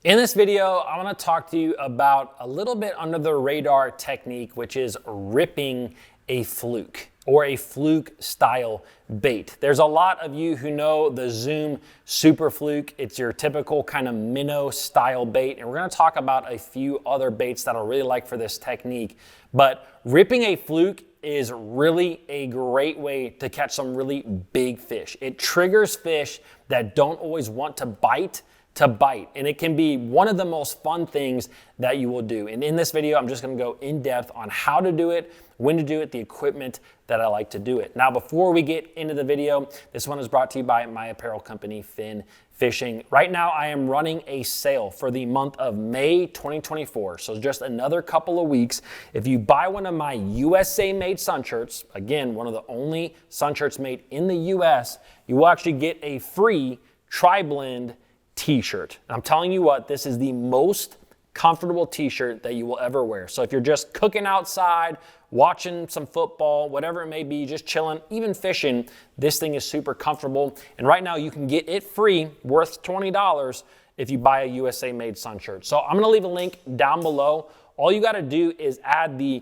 In this video, I want to talk to you about a little bit under the radar technique, which is ripping a fluke or a fluke style bait. There's a lot of you who know the Zoom Super Fluke. It's your typical kind of minnow style bait. And we're going to talk about a few other baits that I really like for this technique. But ripping a fluke is really a great way to catch some really big fish. It triggers fish that don't always want to bite. And it can be one of the most fun things that you will do. And in this video, I'm just gonna go in depth on how to do it, when to do it, the equipment that I like to do it. Now, before we get into the video, this one is brought to you by my apparel company, Finn Fishing. Right now, I am running a sale for the month of May 2024. So just another couple of weeks. If you buy one of my USA made sun shirts, again, one of the only sun shirts made in the US, you will actually get a free tri-blend t-shirt. I'm telling you what, this is the most comfortable t-shirt that you will ever wear. So if you're just cooking outside, watching some football, whatever it may be, just chilling, even fishing, this thing is super comfortable. And right now you can get it free, worth $20 if you buy a USA made sun shirt. So I'm gonna leave a link down below. All you gotta do is add the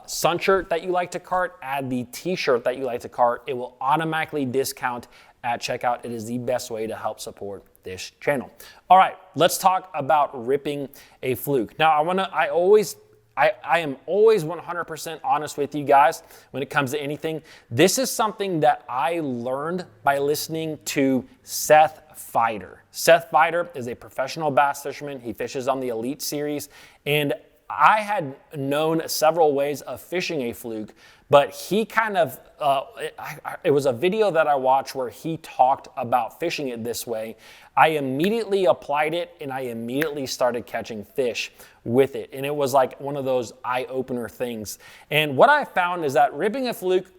sun shirt that you like to cart, add the t-shirt that you like to cart. It will automatically discount at checkout. It is the best way to help support this channel. All right, let's talk about ripping a fluke. Now, I am always 100% honest with you guys when it comes to anything. This is something that I learned by listening to Seth Feider. Seth Feider is a professional bass fisherman. He fishes on the Elite Series, and I had known several ways of fishing a fluke, but he kind of, it was a video that I watched where he talked about fishing it this way. I immediately applied it and I immediately started catching fish with it. And it was like one of those eye-opener things. And what I found is that ripping a fluke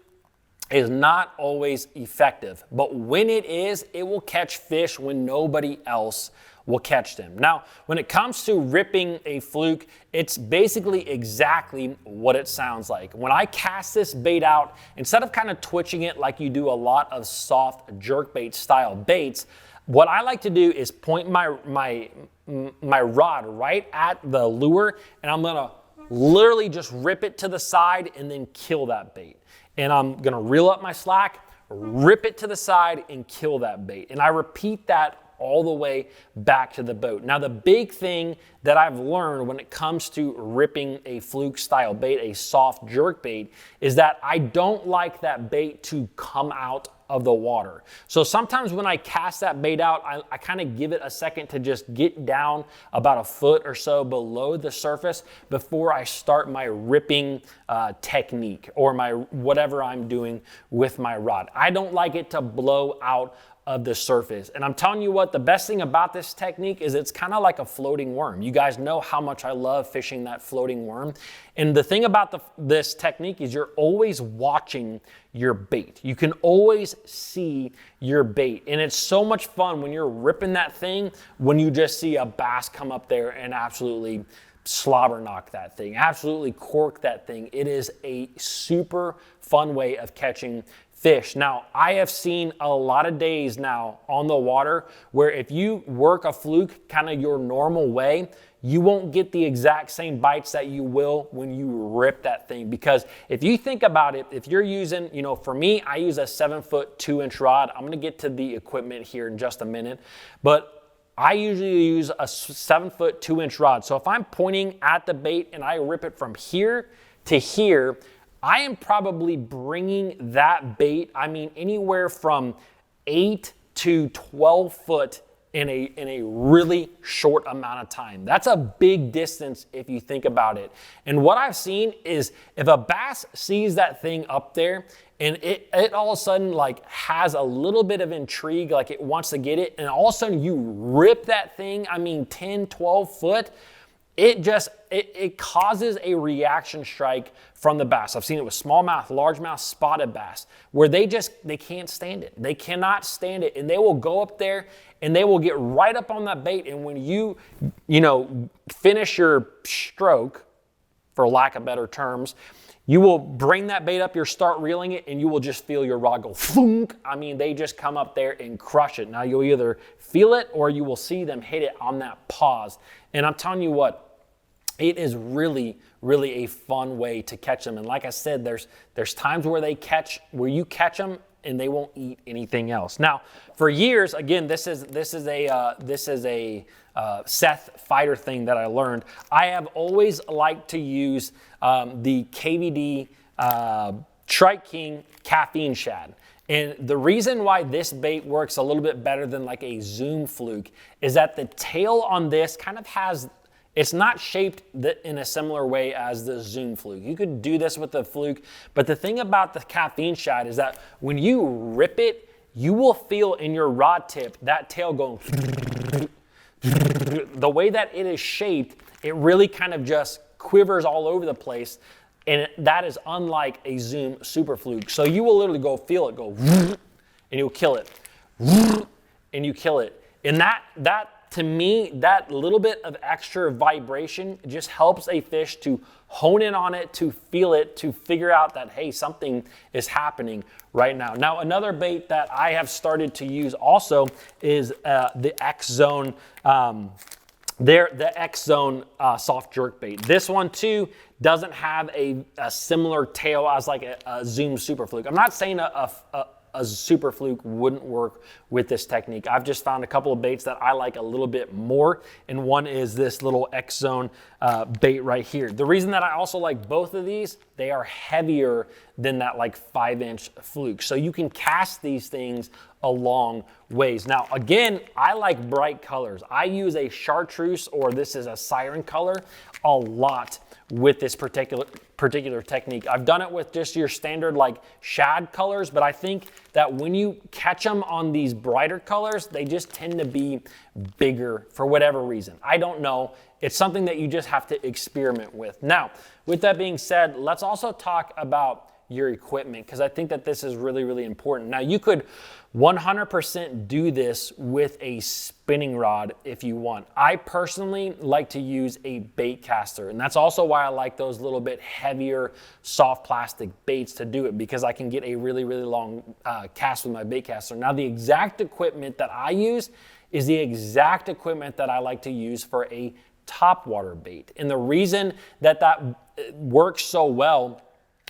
is not always effective, but when it is, it will catch fish when nobody else will catch them. Now, when it comes to ripping a fluke, it's basically exactly what it sounds like. When I cast this bait out, instead of kind of twitching it like you do a lot of soft jerkbait style baits, what I like to do is point my rod right at the lure, and I'm gonna literally just rip it to the side and then kill that bait. And I'm gonna reel up my slack, rip it to the side and kill that bait. And I repeat that all the way back to the boat. Now, the big thing that I've learned when it comes to ripping a fluke style bait, a soft jerk bait, is that I don't like that bait to come out of the water. So sometimes when I cast that bait out, I kind of give it a second to just get down about a foot or so below the surface before I start my ripping technique or my whatever I'm doing with my rod. I don't like it to blow out of the surface. And I'm telling you what, the best thing about this technique is it's kind of like a floating worm. You guys know how much I love fishing that floating worm. And the thing about this technique is you're always watching your bait. You can always see your bait. And it's so much fun when you're ripping that thing, when you just see a bass come up there and absolutely slobber knock that thing, absolutely cork that thing. It is a super fun way of catching fish. Now, I have seen a lot of days now on the water where if you work a fluke kind of your normal way, you won't get the exact same bites that you will when you rip that thing. Because if you think about it, if you're using, you know, for me, I use a 7-foot 2-inch rod. I'm gonna get to the equipment here in just a minute, but I usually use a 7-foot 2-inch rod. So if I'm pointing at the bait and I rip it from here to here, I am probably bringing that bait, I mean, anywhere from 8 to 12 foot in a really short amount of time. That's a big distance if you think about it. And what I've seen is if a bass sees that thing up there and it all of a sudden like has a little bit of intrigue, like it wants to get it, and all of a sudden you rip that thing, I mean 10, 12 foot, it causes a reaction strike from the bass. I've seen it with smallmouth, largemouth, spotted bass, where they can't stand it. They cannot stand it, and they will go up there and they will get right up on that bait. And when you finish your stroke, for lack of better terms, You will bring that bait up, you'll start reeling it, and you will just feel your rod go flunk. I mean, they just come up there and crush it. Now you'll either feel it or you will see them hit it on that pause. And I'm telling you what, it is really, really a fun way to catch them. And like I said, there's times where you catch them and they won't eat anything else. Now, for years, again, this is a Seth Fighter thing that I learned. I have always liked to use the KVD Trike King caffeine shad. And the reason why this bait works a little bit better than like a Zoom fluke is that the tail on this kind of has, it's not shaped in a similar way as the Zoom fluke. You could do this with the fluke, but the thing about the caffeine shad is that when you rip it, you will feel in your rod tip that tail going. The way that it is shaped, it really kind of just quivers all over the place, and that is unlike a Zoom super fluke. So you will literally go feel it go, and you'll kill it, and you kill it. And that to me, that little bit of extra vibration just helps a fish to hone in on it, to feel it, to figure out that, hey, something is happening right now. Now, another bait that I have started to use also is the X-Zone, the X-Zone soft jerk bait. This one too doesn't have a similar tail as like a Zoom super fluke. I'm not saying a super fluke wouldn't work with this technique. I've just found a couple of baits that I like a little bit more, and one is this little X-Zone bait right here. The reason that I also like both of these, they are heavier than that like 5-inch fluke. So you can cast these things a long ways. Now, again, I like bright colors. I use a chartreuse, or this is a siren color, a lot with this particular technique. I've done it with just your standard like shad colors, but I think that when you catch them on these brighter colors, they just tend to be bigger for whatever reason. I don't know. It's something that you just have to experiment with. Now, with that being said, let's also talk about your equipment, because I think that this is really, really important. Now, you could 100% do this with a spinning rod if you want. I personally like to use a bait caster, and that's also why I like those little bit heavier soft plastic baits to do it, because I can get a really, really long cast with my bait caster. Now, the exact equipment that I use is the exact equipment that I like to use for a topwater bait. And the reason that works so well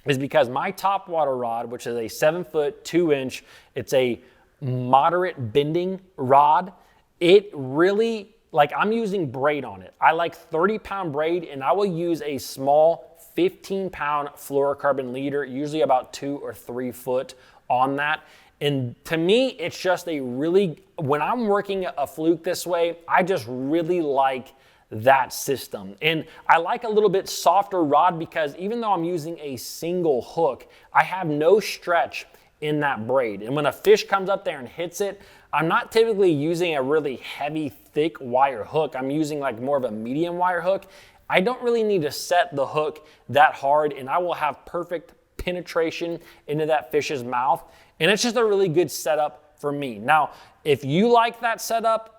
is because my topwater rod, which is a 7-foot, 2-inch, it's a moderate bending rod. It really, like, I'm using braid on it. I like 30-pound braid, and I will use a small 15-pound fluorocarbon leader, usually about 2 or 3 foot on that. And to me, it's just a really, when I'm working a fluke this way, I just really like that system. And I like a little bit softer rod because even though I'm using a single hook, I have no stretch in that braid. And when a fish comes up there and hits it, I'm not typically using a really heavy, thick wire hook. I'm using like more of a medium wire hook. I don't really need to set the hook that hard, and I will have perfect penetration into that fish's mouth. And it's just a really good setup for me. Now, if you like that setup,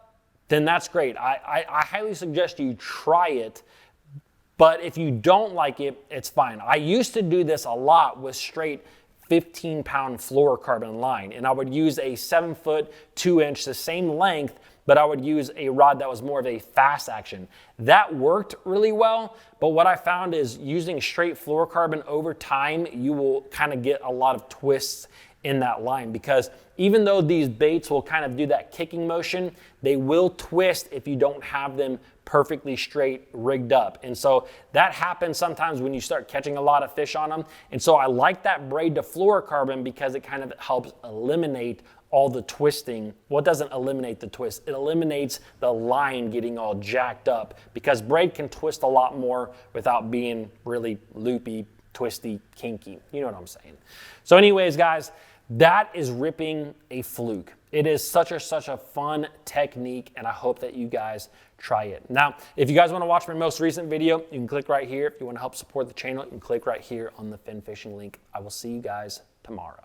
then that's great. I highly suggest you try it, but if you don't like it, it's fine. I used to do this a lot with straight 15-pound fluorocarbon line, and I would use a 7-foot, 2-inch, the same length, but I would use a rod that was more of a fast action. That worked really well, but what I found is using straight fluorocarbon over time, you will kind of get a lot of twists in that line, because even though these baits will kind of do that kicking motion, they will twist if you don't have them perfectly straight rigged up. And so that happens sometimes when you start catching a lot of fish on them. And so I like that braid to fluorocarbon because it kind of helps eliminate all the twisting. Well, it doesn't eliminate the twist. It eliminates the line getting all jacked up, because braid can twist a lot more without being really loopy, twisty, kinky. You know what I'm saying? So anyways, guys, that is ripping a fluke. It is such a fun technique, and I hope that you guys try it. Now, if you guys want to watch my most recent video, you can click right here. If you want to help support the channel, you can click right here on the fin fishing link. I will see you guys tomorrow.